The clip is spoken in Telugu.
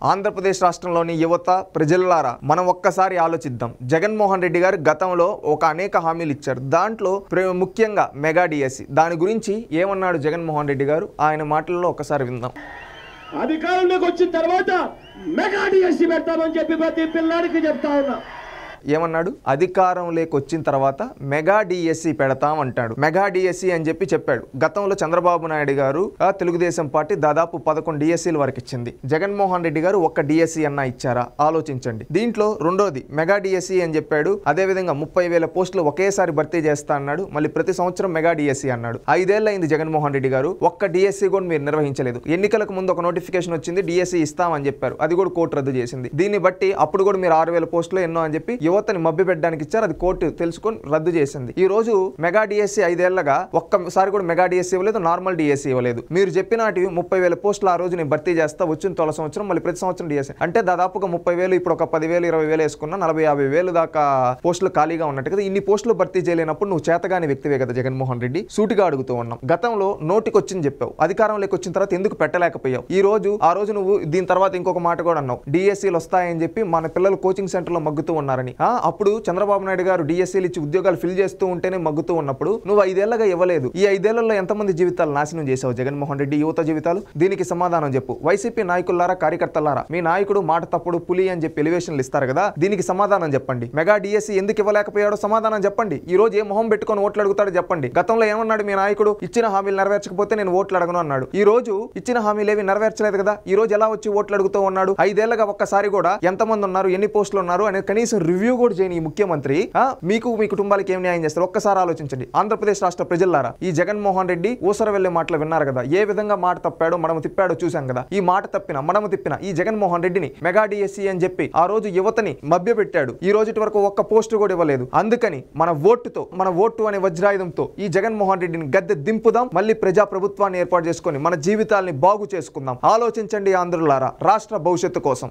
ఆంధ్రప్రదేశ్ రాష్ట్రంలోని యువత ప్రజలారా మనం ఒక్కసారి ఆలోచిద్దాం. జగన్మోహన్ రెడ్డి గారు గతంలో అనేక హామీలు ఇచ్చారు. దాంట్లో ముఖ్యంగా మెగా డిఎస్సి దాని గురించి ఏమన్నాడు జగన్మోహన్ రెడ్డి గారు, ఆయన మాటల్లో ఒకసారి విందాం. అధికారంలోకి వచ్చిన తర్వాత మెగా డిఎస్సి పెడతామని చెప్పి ప్రతి పిల్లాడికి చెప్తా ఉన్నా. ఏమన్నాడు? అధికారంలోకి వచ్చిన తర్వాత మెగా డిఎస్సి పెడతాం అంటాడు. మెగా డిఎస్సి అని చెప్పాడు. గతంలో చంద్రబాబు నాయుడు గారు తెలుగుదేశం పార్టీ దాదాపు 11 డిఎస్సీల వరకు ఇచ్చింది. జగన్మోహన్ రెడ్డి గారు ఒక్క డిఎస్సి అన్నా ఇచ్చారా? ఆలోచించండి. దీంట్లో రెండోది మెగా డిఎస్సి అని చెప్పాడు. అదేవిధంగా 30,000 పోస్టులు ఒకేసారి భర్తీ చేస్తా అన్నాడు. మళ్ళీ ప్రతి సంవత్సరం మెగా డిఎస్సి అన్నాడు. 5 ఏళ్ళు అయింది జగన్మోహన్ రెడ్డి గారు, ఒక్క డిఎస్సి కూడా మీరు నిర్వహించలేదు. ఎన్నికలకు ముందు ఒక నోటిఫికేషన్ వచ్చింది, డిఎస్సి ఇస్తామని చెప్పారు. అది కూడా కోర్టు రద్దు చేసింది. దీన్ని బట్టి అప్పుడు కూడా మీరు 6,000 పోస్టులు ఎన్నో అని చెప్పి యువతని మభ్య పెట్టడానికి ఇచ్చారు. అది కోర్టు తెలుసుకొని రద్దు చేసింది. ఈ రోజు మెగా డిఎస్సి 5 ఏళ్లగా ఒక్కసారి కూడా మెగా డిఎస్సి ఇవ్వలేదు, నార్మల్ డిఎస్సి ఇవ్వలేదు. మీరు చెప్పినటివి 30,000 పోస్టులు ఆ రోజు నేను భర్తీ చేస్తా, వచ్చిన తొల సంవత్సరం మళ్ళీ ప్రతి సంవత్సరం డిఎస్సి అంటే దాదాపుగా 30,000, ఇప్పుడు ఒక 10,000 20,000 వేసుకున్నా 40,000-50,000 దాకా పోస్టులు ఖాళీగా ఉన్నట్టు కదా. ఇన్ని పోస్టులు భర్తీ చేయలేనప్పుడు నువ్వు చేతగాని వ్యక్తివే కదా జగన్మోహన్ రెడ్డి. సూటిగా అడుగుతూ ఉన్నాం. గతంలో నోటికి వచ్చింది చెప్పావు, అధికారంలోకి వచ్చిన తర్వాత ఎందుకు పెట్టలేకపోయావు? ఆ రోజు నువ్వు దీని తర్వాత ఇంకొక మాట కూడా అన్నావు, డిఎస్సీలు వస్తాయని చెప్పి మన పిల్లలు కోచింగ్ సెంటర్ లో మగ్గుతూ ఉన్నారని. అప్పుడు చంద్రబాబు నాయుడు గారు డిఎస్సీలు ఇచ్చి ఉద్యోగాలు ఫిల్ చేస్తూ ఉంటేనే మగ్గుతూ ఉన్నప్పుడు నువ్వు 5 ఏళ్లగా ఇవ్వలేదు. ఈ 5 ఏళ్లలో ఎంతమంది జీవితాలు నాశనం చేశావు జగన్మోహన్ రెడ్డి, యువత జీవితాలు? దీనికి సమాధానం చెప్పు. వైసీపీ నాయకులారా, కార్యకర్తలారా, మీ నాయకుడు మాట తప్పుడు పులి అని చెప్పి ఎలివేషన్లు ఇస్తారు కదా, దీనికి సమాధానం చెప్పండి. మెగా డిఎస్సీ ఎందుకు ఇవ్వలేకపోయాడో సమాధానం చెప్పండి. ఈ రోజు ఏ మొహం పెట్టుకొని ఓట్లు అడుగుతాడో చెప్పండి. గతంలో ఏమన్నాడు మీ నాయకుడు? ఇచ్చిన హామీలు నెరవేర్చకపోతే నేను ఓట్లు అడగను అన్నాడు. ఈ రోజు ఇచ్చిన హామీలు ఏవి నెరవేర్చలేదు కదా. ఈ రోజు ఎలా వచ్చి ఓట్లు అడుగుతూ ఉన్నాడు? 5 ఏళ్లగా ఒక్కసారి కూడా ఎంతమంది ఉన్నారు, ఎన్ని పోస్టులు ఉన్నారు అనేది కనీసం రివ్యూ కూడా చేయని ఈ ముఖ్యమంత్రి మీకు మీ కుటుంబాలకి ఏం న్యాయం చేస్తారు? ఒక్కసారి ఆలోచించండి. ఆంధ్రప్రదేశ్ రాష్ట్ర ప్రజలారా, ఈ జగన్మోహన్ రెడ్డి ఊసర వెళ్లే మాటలు విన్నారు కదా, ఏ విధంగా మాట తప్పాడో మనము తిప్పాడో చూసాం కదా. ఈ మాట తప్పిన మనము తిప్పిన ఈ జగన్మోహన్ రెడ్డిని మెగా డిఎస్సి అని చెప్పి ఆ రోజు యువతని మభ్య పెట్టాడు. ఈ రోజు వరకు ఒక్క పోస్టు కూడా ఇవ్వలేదు. అందుకని మన ఓటు అనే వజ్రాయుధంతో ఈ జగన్మోహన్ రెడ్డిని గద్దె దింపుదాం. మళ్ళీ ప్రజా ప్రభుత్వాన్ని ఏర్పాటు చేసుకొని మన జీవితాల్ని బాగు చేసుకుందాం. ఆలోచించండి ఆంధ్రులారా, రాష్ట్ర భవిష్యత్తు కోసం.